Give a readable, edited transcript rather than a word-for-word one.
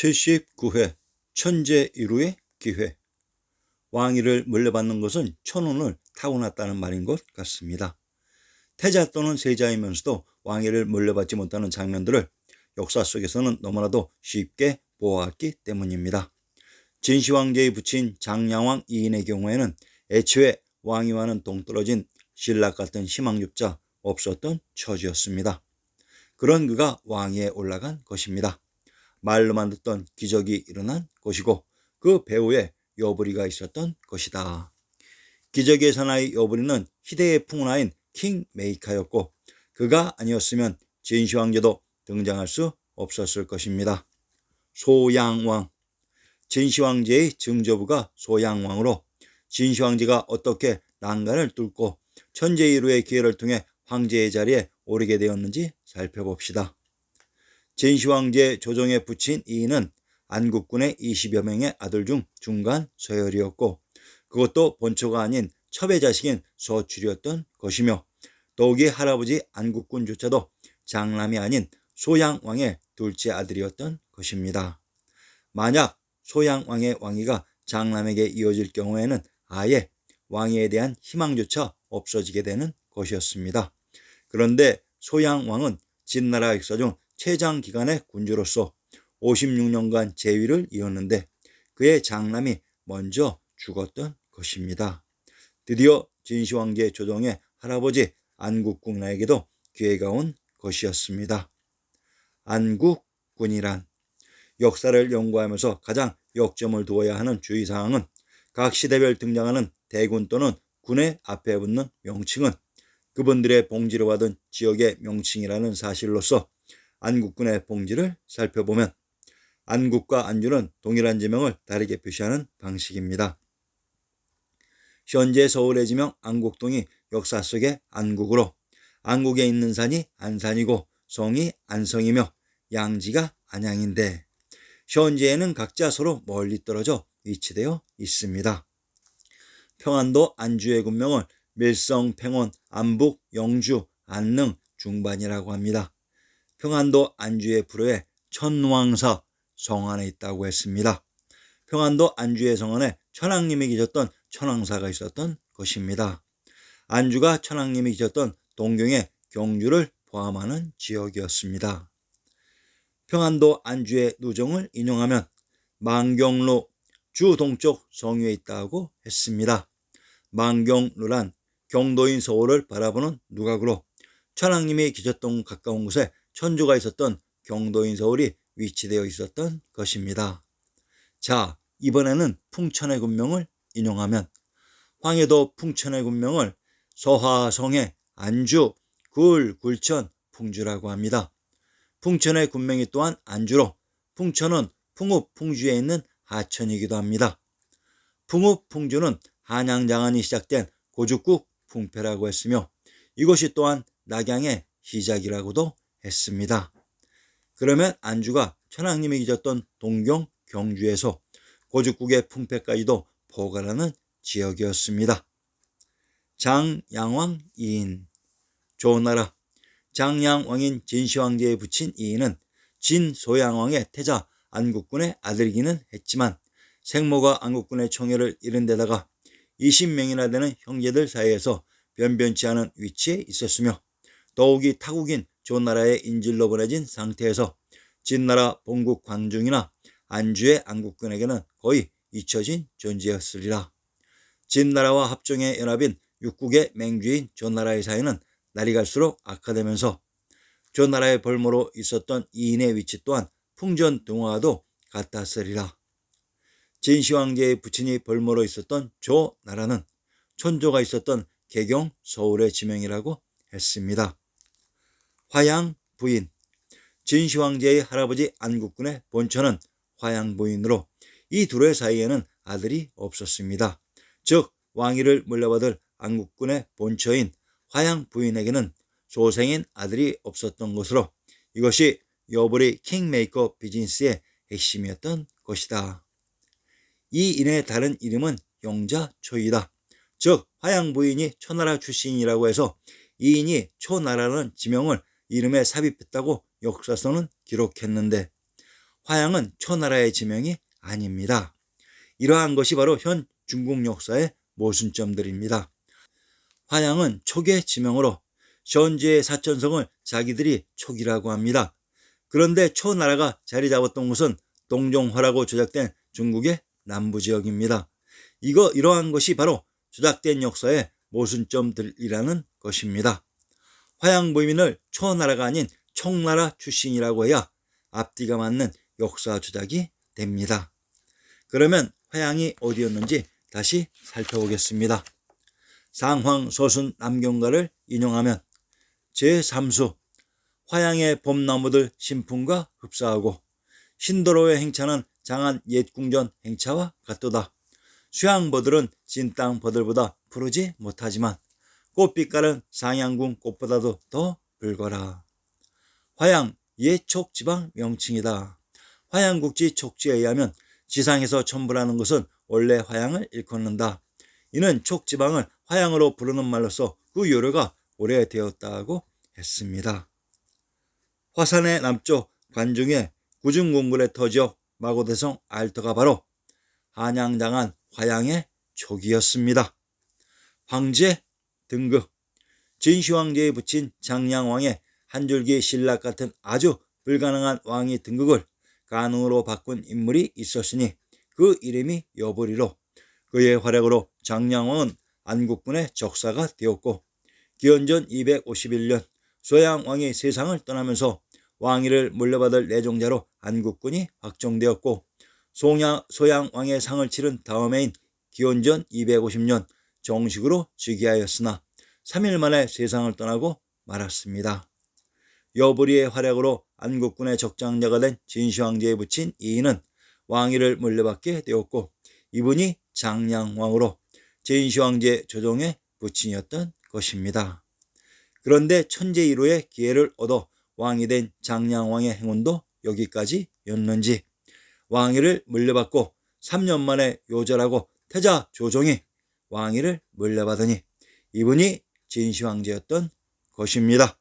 79회 천재일우의 기회. 왕위를 물려받는 것은 천운을 타고났다는 말인 것 같습니다. 태자 또는 세자이면서도 왕위를 물려받지 못하는 장면들을 역사 속에서는 너무나도 쉽게 보아왔기 때문입니다. 진시황제의 부친 장량왕 이인의 경우에는 애초에 왕위와는 동떨어진 신락 같은 희망조차 없었던 처지였습니다. 그런 그가 왕위에 올라간 것입니다. 말로만 듣던 기적이 일어난 것이고 그 배후에 여부리가 있었던 것이다. 기적의 사나이 여부리는 희대의 풍운하인 킹메이커였고 그가 아니었으면 진시황제도 등장할 수 없었을 것입니다. 소양왕. 진시황제의 증조부가 소양왕으로 진시황제가 어떻게 난간을 뚫고 천재일우의 기회를 통해 황제의 자리에 오르게 되었는지 살펴봅시다. 진시황제 조정에 붙인 이인은 안국군의 20여 명의 아들 중 중간 서열이었고 그것도 본초가 아닌 첩의 자식인 서출이었던 것이며 더욱이 할아버지 안국군조차도 장남이 아닌 소양왕의 둘째 아들이었던 것입니다. 만약 소양왕의 왕위가 장남에게 이어질 경우에는 아예 왕위에 대한 희망조차 없어지게 되는 것이었습니다. 그런데 소양왕은 진나라 역사 중 최장 기간의 군주로서 56년간 재위를 이었는데 그의 장남이 먼저 죽었던 것입니다. 드디어 진시황제 조정의 할아버지 안국군에게도 기회가 온 것이었습니다. 안국군이란 역사를 연구하면서 가장 역점을 두어야 하는 주의사항은 각 시대별 등장하는 대군 또는 군의 앞에 붙는 명칭은 그분들의 봉지를 받은 지역의 명칭이라는 사실로서 안국군의 봉지를 살펴보면 안국과 안주는 동일한 지명을 다르게 표시하는 방식입니다. 현재 서울의 지명 안국동이 역사 속의 안국으로 안국에 있는 산이 안산이고 성이 안성이며 양지가 안양인데 현재에는 각자 서로 멀리 떨어져 위치되어 있습니다. 평안도 안주의 군명을 밀성, 평원, 안북, 영주, 안능, 중반이라고 합니다. 평안도 안주의 불후에 천왕사 성안에 있다고 했습니다. 평안도 안주의 성안에 천왕님이 계셨던 천왕사가 있었던 것입니다. 안주가 천왕님이 계셨던 동경의 경주를 포함하는 지역이었습니다. 평안도 안주의 누정을 인용하면 망경루 주 동쪽 성유에 있다고 했습니다. 망경루란 경도인 서울을 바라보는 누각으로 천왕님이 계셨던 가까운 곳에 천주가 있었던 경도인 서울이 위치되어 있었던 것입니다. 자, 이번에는 풍천의 군명을 인용하면 황해도 풍천의 군명을 서화성의 안주, 굴, 굴천, 풍주라고 합니다. 풍천의 군명이 또한 안주로 풍천은 풍읍, 풍주에 있는 하천이기도 합니다. 풍읍, 풍주는 한양장안이 시작된 고죽국 풍패라고 했으며 이것이 또한 낙양의 시작이라고도 했습니다. 그러면 안주가 천왕님이 계셨던 동경, 경주에서 고죽국의 풍패까지도 포괄하는 지역이었습니다. 장양왕 이인. 조나라. 장양왕인 진시황제에 붙인 이인은 진소양왕의 태자 안국군의 아들이기는 했지만 생모가 안국군의 총애를 잃은 데다가 20명이나 되는 형제들 사이에서 변변치 않은 위치에 있었으며 더욱이 타국인 조나라의 인질로 보내진 상태에서 진나라 본국 관중이나 안주의 안국군에게는 거의 잊혀진 존재였으리라. 진나라와 합종의 연합인 육국의 맹주인 조나라의 사이는 날이 갈수록 악화되면서 조나라의 벌모로 있었던 이인의 위치 또한 풍전등화와도 같았으리라. 진시황제의 부친이 벌모로 있었던 조나라는 천조가 있었던 개경 서울의 지명이라고 했습니다. 화양 부인. 진시황제의 할아버지 안국군의 본처는 화양 부인으로 이 둘의 사이에는 아들이 없었습니다. 즉 왕위를 물려받을 안국군의 본처인 화양 부인에게는 소생인 아들이 없었던 것으로 이것이 여부리 킹메이커 비즈니스의 핵심이었던 것이다. 이 인의 다른 이름은 영자초이다. 즉 화양 부인이 초나라 출신이라고 해서 이 인이 초나라라는 지명을 이름에 삽입했다고 역사서는 기록했는데 화양은 초나라의 지명이 아닙니다. 이러한 것이 바로 현 중국 역사의 모순점들입니다. 화양은 촉의 지명으로 현재의 사천성을 자기들이 촉이라고 합니다. 그런데 초나라가 자리 잡았던 곳은 동종화라고 조작된 중국의 남부지역입니다. 이러한 것이 바로 조작된 역사의 모순점들이라는 것입니다. 화양부민을 초나라가 아닌 총나라 출신이라고 해야 앞뒤가 맞는 역사 조작이 됩니다. 그러면 화양이 어디였는지 다시 살펴보겠습니다. 상황서순 남경가를 인용하면 제3수 화양의 봄나무들 신풍과 흡사하고 신도로의 행차는 장안 옛궁전 행차와 같도다. 수양버들은 진땅 버들보다 푸르지 못하지만 꽃빛깔은 상양궁 꽃보다도 더 붉어라. 화양 예촉지방 명칭이다. 화양국지 촉지에 의하면 지상에서 첨부라는 것은 원래 화양을 일컫는다. 이는 촉지방을 화양으로 부르는 말로서 그 요래가 오래되었다고 했습니다. 화산의 남쪽 관중의 구중궁굴의 터지역 마고대성 알터가 바로 한양장안 화양의 촉이었습니다. 황제 등극 진시황제에 붙인 장량왕의 한 줄기 신락 같은 아주 불가능한 왕이 등극을 가능으로 바꾼 인물이 있었으니 그 이름이 여부리로 그의 활약으로 장량왕은 안국군의 적사가 되었고 기원전 251년 소양왕이 세상을 떠나면서 왕위를 물려받을 내종자로 안국군이 확정되었고 소양왕의 상을 치른 다음해인 기원전 250년 정식으로 즉위하였으나 3일 만에 세상을 떠나고 말았습니다. 여부리의 활약으로 안국군의 적장자가 된 진시황제에 붙인 이인은 왕위를 물려받게 되었고 이분이 장량왕으로 진시황제 조정의 부친이었던 것입니다. 그런데 천재 1호의 기회를 얻어 왕이 된 장량왕의 행운도 여기까지였는지 왕위를 물려받고 3년 만에 요절하고 태자 조정이 왕위를 물려받으니 이분이 진시황제였던 것입니다.